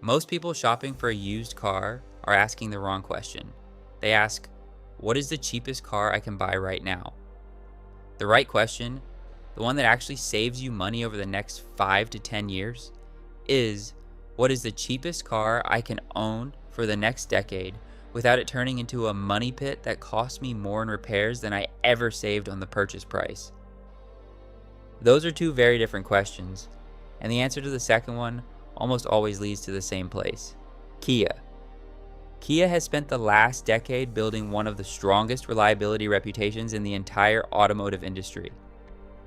Most people shopping for a used car are asking the wrong question. They ask, what is the cheapest car I can buy right now? The right question, the one that actually saves you money over the next 5 to 10 years, is what is the cheapest car I can own for the next decade without it turning into a money pit that costs me more in repairs than I ever saved on the purchase price? Those are two very different questions, and the answer to the second one almost always leads to the same place: Kia. Kia has spent the last decade building one of the strongest reliability reputations in the entire automotive industry,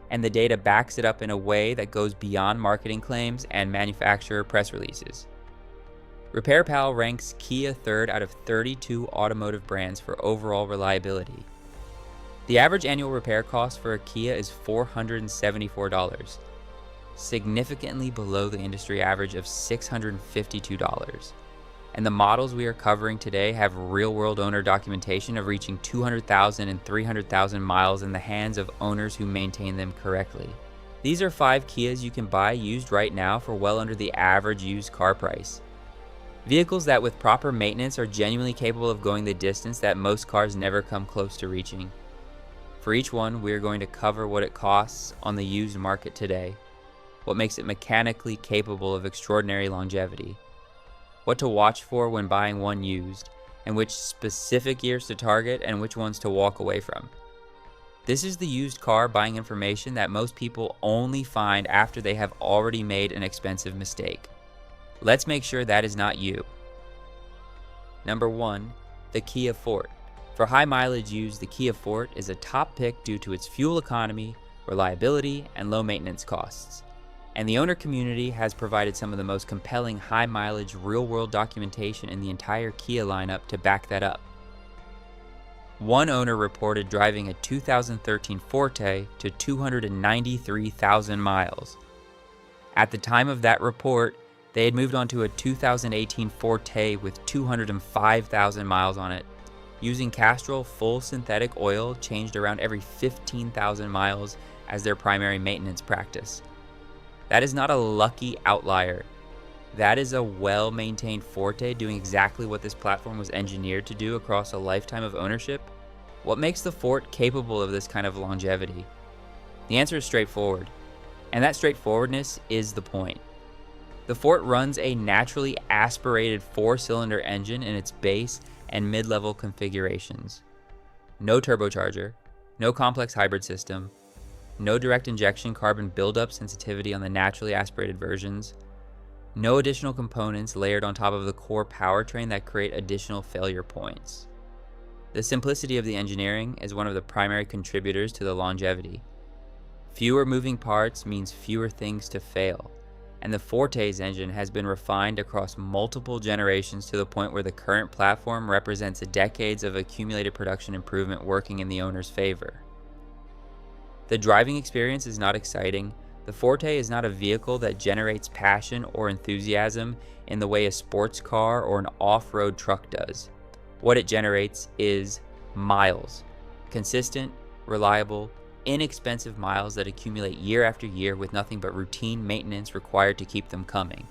and the data backs it up in a way that goes beyond marketing claims and manufacturer press releases. RepairPal ranks Kia third out of 32 automotive brands for overall reliability. The average annual repair cost for a Kia is $474, significantly below the industry average of $652. And the models we are covering today have real-world owner documentation of reaching 200,000 and 300,000 miles in the hands of owners who maintain them correctly. These are 5 Kias you can buy used right now for well under the average used car price. Vehicles that with proper maintenance are genuinely capable of going the distance that most cars never come close to reaching. For each one, we are going to cover what it costs on the used market today, what makes it mechanically capable of extraordinary longevity, what to watch for when buying one used, and which specific years to target and which ones to walk away from. This is the used car buying information that most people only find after they have already made an expensive mistake. Let's make sure that is not you. Number 1, the Kia Forte. For high mileage use, the Kia Forte is a top pick due to its fuel economy, reliability, and low maintenance costs. And the owner community has provided some of the most compelling high mileage real-world documentation in the entire Kia lineup to back that up. One owner reported driving a 2013 Forte to 293,000 miles. At the time of that report, they had moved on to a 2018 Forte with 205,000 miles on it, using Castrol full synthetic oil changed around every 15,000 miles as their primary maintenance practice. That is not a lucky outlier. That is a well-maintained Forte doing exactly what this platform was engineered to do across a lifetime of ownership. What makes the Forte capable of this kind of longevity? The answer is straightforward, and that straightforwardness is the point. The Forte runs a naturally aspirated 4-cylinder engine in its base and mid-level configurations. No turbocharger, no complex hybrid system, no direct injection carbon buildup sensitivity on the naturally aspirated versions, no additional components layered on top of the core powertrain that create additional failure points. The simplicity of the engineering is one of the primary contributors to the longevity. Fewer moving parts means fewer things to fail, and the Forte's engine has been refined across multiple generations to the point where the current platform represents decades of accumulated production improvement working in the owner's favor. The driving experience is not exciting. The Forte is not a vehicle that generates passion or enthusiasm in the way a sports car or an off-road truck does. What it generates is miles. Consistent, reliable, inexpensive miles that accumulate year after year with nothing but routine maintenance required to keep them coming.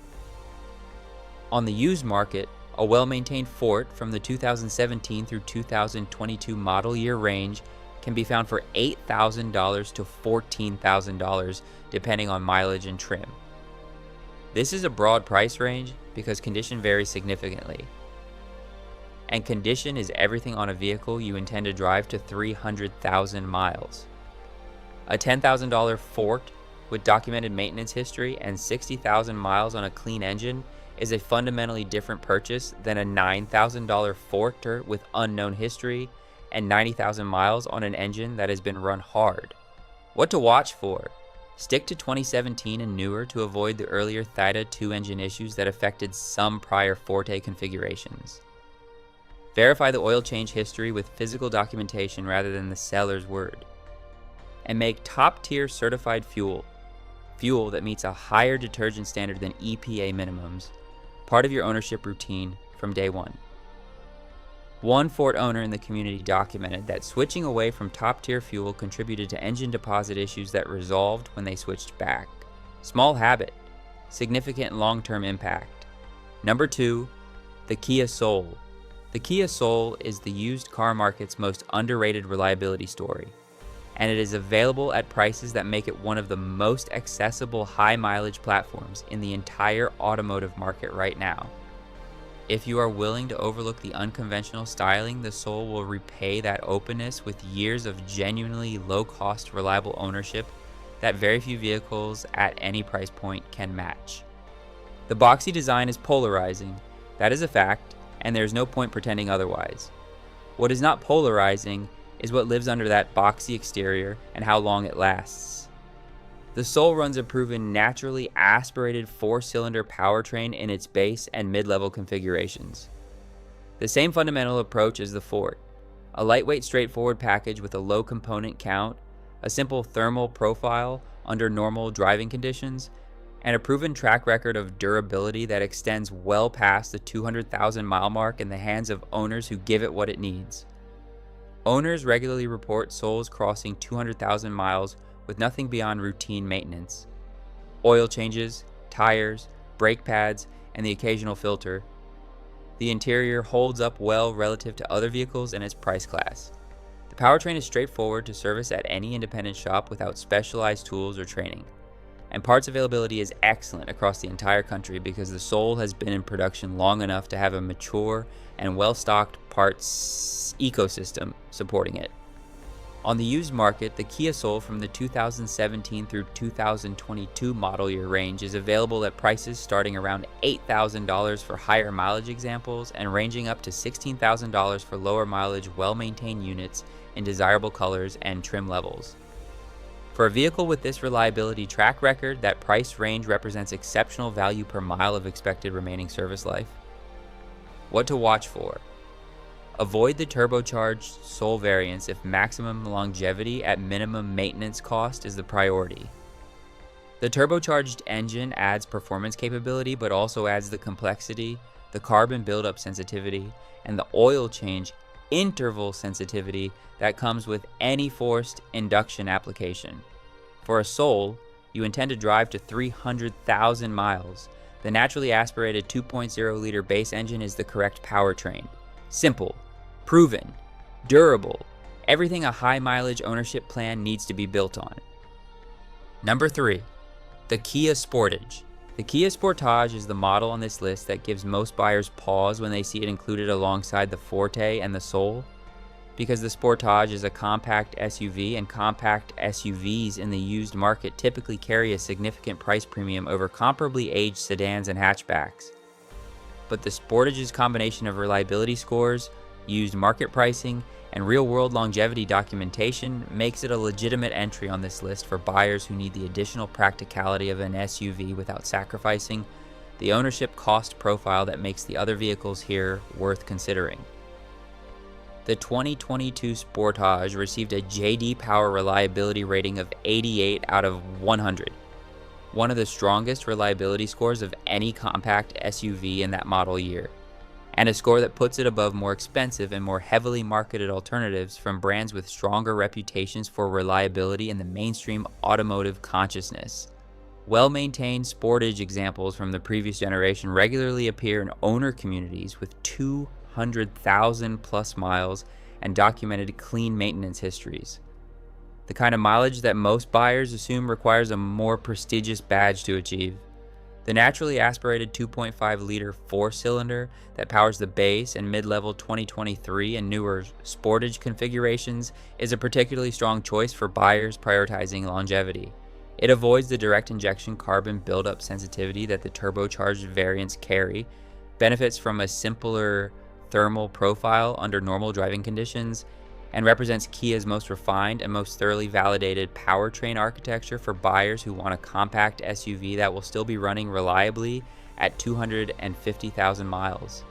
On the used market, a well-maintained Forte from the 2017 through 2022 model year range can be found for $8,000 to $14,000 depending on mileage and trim. This is a broad price range because condition varies significantly. And condition is everything on a vehicle you intend to drive to 300,000 miles. A $10,000 Forte with documented maintenance history and 60,000 miles on a clean engine is a fundamentally different purchase than a $9,000 Forte with unknown history and 90,000 miles on an engine that has been run hard. What to watch for? Stick to 2017 and newer to avoid the earlier Theta 2 engine issues that affected some prior Forte configurations. Verify the oil change history with physical documentation rather than the seller's word. And make top-tier certified fuel that meets a higher detergent standard than EPA minimums, part of your ownership routine from day one. One Forte owner in the community documented that switching away from top-tier fuel contributed to engine deposit issues that resolved when they switched back. Small habit, significant long-term impact. Number 2, the Kia Soul. The Kia Soul is the used car market's most underrated reliability story, and it is available at prices that make it one of the most accessible high-mileage platforms in the entire automotive market right now. If you are willing to overlook the unconventional styling, the Soul will repay that openness with years of genuinely low-cost, reliable ownership that very few vehicles at any price point can match. The boxy design is polarizing, that is a fact, and there's no point pretending otherwise. What is not polarizing is what lives under that boxy exterior and how long it lasts. The Soul runs a proven naturally aspirated 4-cylinder powertrain in its base and mid-level configurations. The same fundamental approach as the Fort, a lightweight straightforward package with a low component count, a simple thermal profile under normal driving conditions, and a proven track record of durability that extends well past the 200,000 mile mark in the hands of owners who give it what it needs. Owners regularly report Souls crossing 200,000 miles with nothing beyond routine maintenance. Oil changes, tires, brake pads, and the occasional filter. The interior holds up well relative to other vehicles in its price class. The powertrain is straightforward to service at any independent shop without specialized tools or training. And parts availability is excellent across the entire country because the Soul has been in production long enough to have a mature and well-stocked parts ecosystem supporting it. On the used market, the Kia Soul from the 2017 through 2022 model year range is available at prices starting around $8,000 for higher mileage examples and ranging up to $16,000 for lower mileage well-maintained units in desirable colors and trim levels. For a vehicle with this reliability track record, that price range represents exceptional value per mile of expected remaining service life. What to watch for? Avoid the turbocharged Soul variants if maximum longevity at minimum maintenance cost is the priority. The turbocharged engine adds performance capability but also adds the complexity, the carbon buildup sensitivity, and the oil change interval sensitivity that comes with any forced induction application. For a Soul, you intend to drive to 300,000 miles. The naturally aspirated 2.0-liter base engine is the correct powertrain. Simple, proven, durable, everything a high mileage ownership plan needs to be built on. Number 3, the Kia Sportage. The Kia Sportage is the model on this list that gives most buyers pause when they see it included alongside the Forte and the Soul, because the Sportage is a compact SUV and compact SUVs in the used market typically carry a significant price premium over comparably aged sedans and hatchbacks. But the Sportage's combination of reliability scores, used market pricing, and real-world longevity documentation makes it a legitimate entry on this list for buyers who need the additional practicality of an SUV without sacrificing the ownership cost profile that makes the other vehicles here worth considering. The 2022 Sportage received a J.D. Power reliability rating of 88 out of 100, one of the strongest reliability scores of any compact SUV in that model year, and a score that puts it above more expensive and more heavily marketed alternatives from brands with stronger reputations for reliability in the mainstream automotive consciousness. Well-maintained Sportage examples from the previous generation regularly appear in owner communities with 200,000 plus miles and documented clean maintenance histories. The kind of mileage that most buyers assume requires a more prestigious badge to achieve. The naturally aspirated 2.5-liter 4-cylinder that powers the base and mid-level 2023 and newer Sportage configurations is a particularly strong choice for buyers prioritizing longevity. It avoids the direct injection carbon buildup sensitivity that the turbocharged variants carry, benefits from a simpler thermal profile under normal driving conditions, and represents Kia's most refined and most thoroughly validated powertrain architecture for buyers who want a compact SUV that will still be running reliably at 250,000 miles.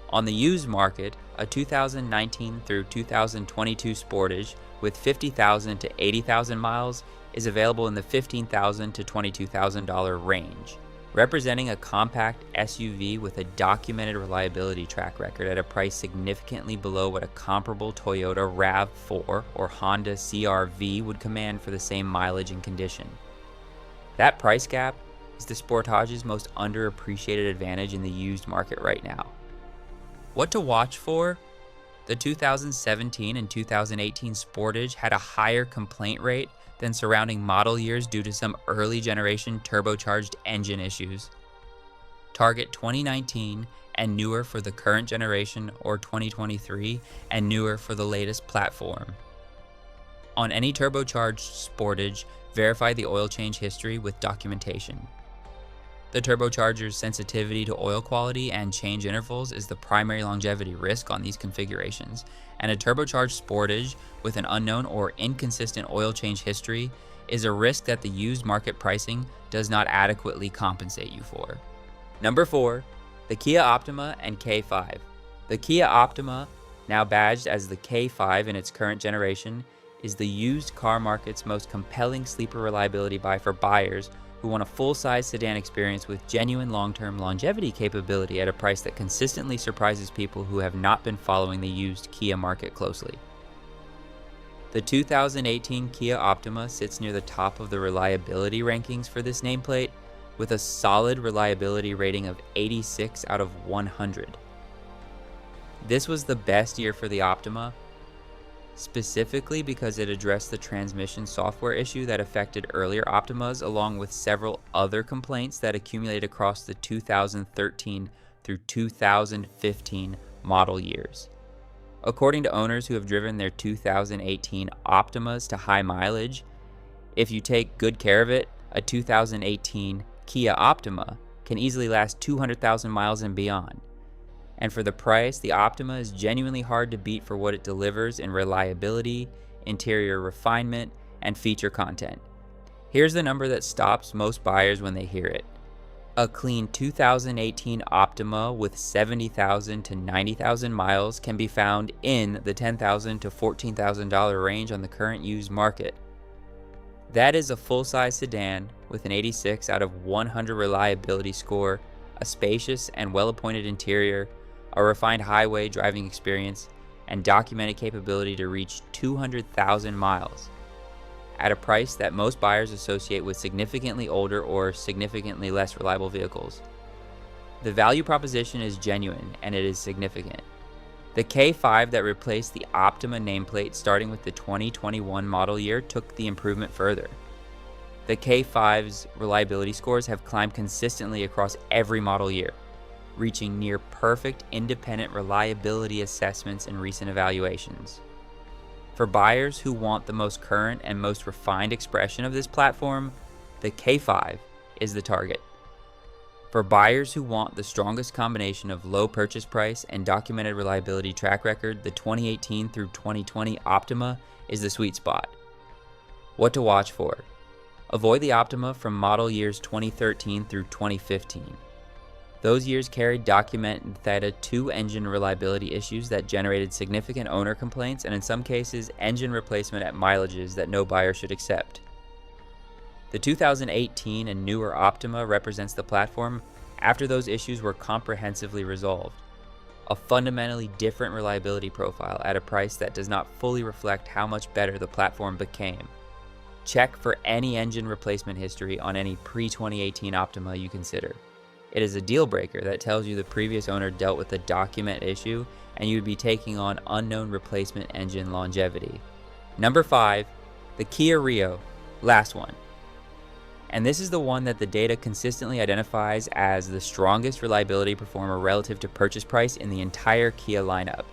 On the used market, a 2019 through 2022 Sportage with 50,000 to 80,000 miles is available in the $15,000 to $22,000 range, representing a compact SUV with a documented reliability track record at a price significantly below what a comparable Toyota RAV4 or Honda CR-V would command for the same mileage and condition. That price gap is the Sportage's most underappreciated advantage in the used market right now. What to watch for? The 2017 and 2018 Sportage had a higher complaint rate than surrounding model years due to some early generation turbocharged engine issues. Target 2019 and newer for the current generation, or 2023 and newer for the latest platform. On any turbocharged Sportage, verify the oil change history with documentation. The turbocharger's sensitivity to oil quality and change intervals is the primary longevity risk on these configurations, and a turbocharged Sportage with an unknown or inconsistent oil change history is a risk that the used market pricing does not adequately compensate you for. Number 4, the Kia Optima and K5. The Kia Optima, now badged as the K5 in its current generation, is the used car market's most compelling sleeper reliability buy for buyers who want a full-size sedan experience with genuine long-term longevity capability at a price that consistently surprises people who have not been following the used Kia market closely. The 2018 Kia Optima sits near the top of the reliability rankings for this nameplate, with a solid reliability rating of 86 out of 100. This was the best year for the Optima, specifically because it addressed the transmission software issue that affected earlier Optimas, along with several other complaints that accumulated across the 2013 through 2015 model years. According to owners who have driven their 2018 Optimas to high mileage, if you take good care of it, a 2018 Kia Optima can easily last 200,000 miles and beyond. And for the price, the Optima is genuinely hard to beat for what it delivers in reliability, interior refinement, and feature content. Here's the number that stops most buyers when they hear it. A clean 2018 Optima with 70,000 to 90,000 miles can be found in the $10,000 to $14,000 range on the current used market. That is a full-size sedan with an 86 out of 100 reliability score, a spacious and well-appointed interior, a refined highway driving experience, and documented capability to reach 200,000 miles at a price that most buyers associate with significantly older or significantly less reliable vehicles. The value proposition is genuine and it is significant. The K5 that replaced the Optima nameplate starting with the 2021 model year took the improvement further. The K5's reliability scores have climbed consistently across every model year, reaching near perfect independent reliability assessments in recent evaluations. For buyers who want the most current and most refined expression of this platform, the K5 is the target. For buyers who want the strongest combination of low purchase price and documented reliability track record, the 2018 through 2020 Optima is the sweet spot. What to watch for? Avoid the Optima from model years 2013 through 2015. Those years carried documented Theta 2 engine reliability issues that generated significant owner complaints and in some cases engine replacement at mileages that no buyer should accept. The 2018 and newer Optima represents the platform after those issues were comprehensively resolved. A fundamentally different reliability profile at a price that does not fully reflect how much better the platform became. Check for any engine replacement history on any pre-2018 Optima you consider. It is a deal breaker that tells you the previous owner dealt with a documented issue and you would be taking on unknown replacement engine longevity. Number 5, the Kia Rio, last one. And this is the one that the data consistently identifies as the strongest reliability performer relative to purchase price in the entire Kia lineup.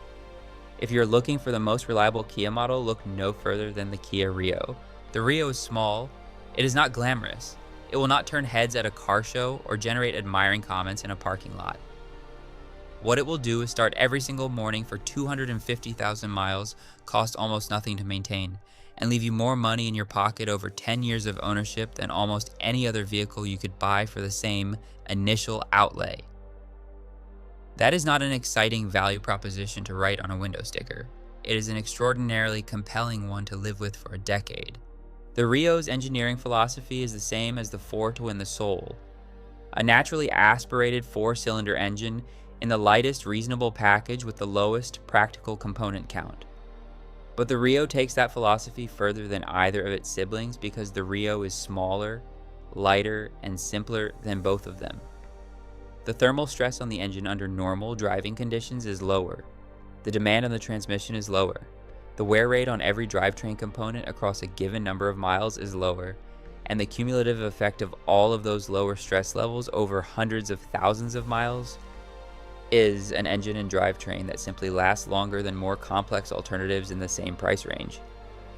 If you're looking for the most reliable Kia model, look no further than the Kia Rio. The Rio is small, it is not glamorous, it will not turn heads at a car show or generate admiring comments in a parking lot. What it will do is start every single morning for 250,000 miles, cost almost nothing to maintain, and leave you more money in your pocket over 10 years of ownership than almost any other vehicle you could buy for the same initial outlay. That is not an exciting value proposition to write on a window sticker. It is an extraordinarily compelling one to live with for a decade. The Rio's engineering philosophy is the same as the Ford to win the Soul. A naturally aspirated 4-cylinder engine in the lightest reasonable package with the lowest practical component count. But the Rio takes that philosophy further than either of its siblings because the Rio is smaller, lighter, and simpler than both of them. The thermal stress on the engine under normal driving conditions is lower. The demand on the transmission is lower. The wear rate on every drivetrain component across a given number of miles is lower, and the cumulative effect of all of those lower stress levels over hundreds of thousands of miles is an engine and drivetrain that simply lasts longer than more complex alternatives in the same price range.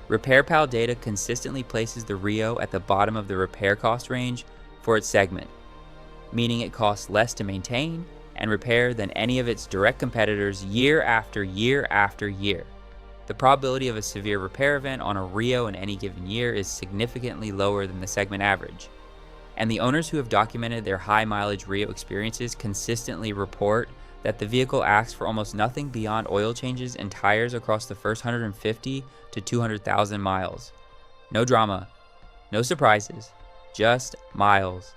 RepairPal data consistently places the Rio at the bottom of the repair cost range for its segment, meaning it costs less to maintain and repair than any of its direct competitors year after year after year. The probability of a severe repair event on a Rio in any given year is significantly lower than the segment average, and the owners who have documented their high mileage Rio experiences consistently report that the vehicle asks for almost nothing beyond oil changes and tires across the first 150 to 200,000 miles. No drama, no surprises, just miles.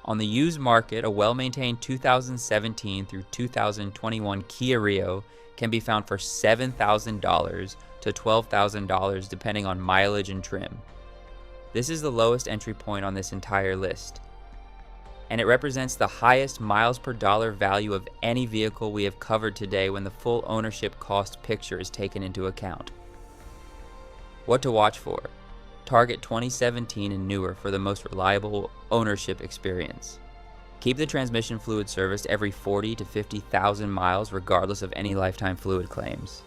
On the used market, a well-maintained 2017 through 2021 Kia Rio can be found for $7,000 to $12,000 depending on mileage and trim. This is the lowest entry point on this entire list, and it represents the highest miles per dollar value of any vehicle we have covered today when the full ownership cost picture is taken into account. What to watch for? Target 2017 and newer for the most reliable ownership experience. Keep the transmission fluid serviced every 40 to 50,000 miles regardless of any lifetime fluid claims.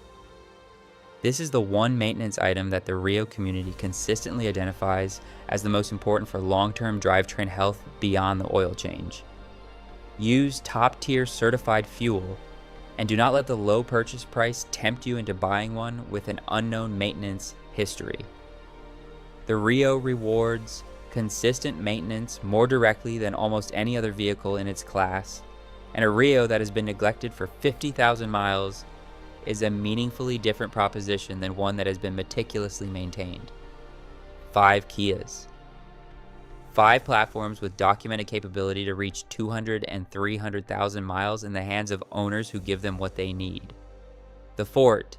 This is the one maintenance item that the Rio community consistently identifies as the most important for long-term drivetrain health beyond the oil change. Use top-tier certified fuel, and do not let the low purchase price tempt you into buying one with an unknown maintenance history. The Rio rewards consistent maintenance more directly than almost any other vehicle in its class, and a Rio that has been neglected for 50,000 miles is a meaningfully different proposition than one that has been meticulously maintained. 5 Kias. 5 platforms with documented capability to reach 200 and 300,000 miles in the hands of owners who give them what they need. The Forte,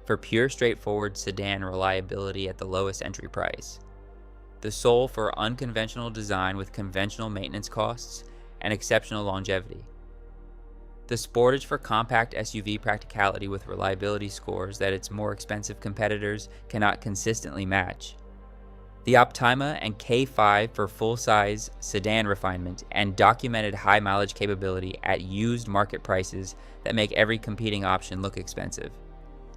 for pure straightforward sedan reliability at the lowest entry price. The Soul for unconventional design with conventional maintenance costs and exceptional longevity. The Sportage for compact SUV practicality with reliability scores that its more expensive competitors cannot consistently match. The Optima and K5 for full-size sedan refinement and documented high mileage capability at used market prices that make every competing option look expensive.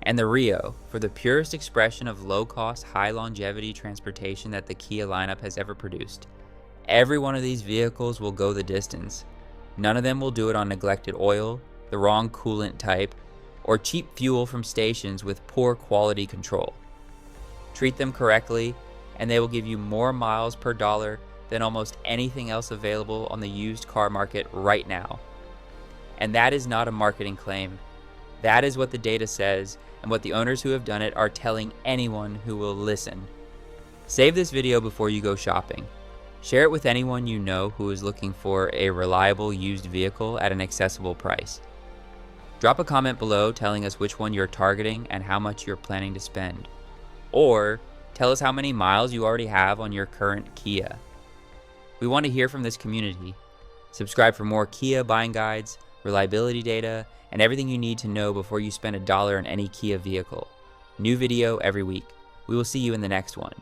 And the Rio for the purest expression of low-cost, high-longevity transportation that the Kia lineup has ever produced. Every one of these vehicles will go the distance. None of them will do it on neglected oil, the wrong coolant type, or cheap fuel from stations with poor quality control. Treat them correctly, and they will give you more miles per dollar than almost anything else available on the used car market right now. And that is not a marketing claim. That is what the data says, and what the owners who have done it are telling anyone who will listen. Save this video before you go shopping. Share it with anyone you know who is looking for a reliable used vehicle at an accessible price. Drop a comment below telling us which one you're targeting and how much you're planning to spend. Or tell us how many miles you already have on your current Kia. We want to hear from this community. Subscribe for more Kia buying guides, reliability data, and everything you need to know before you spend $1 on any Kia vehicle. New video every week. We will see you in the next one.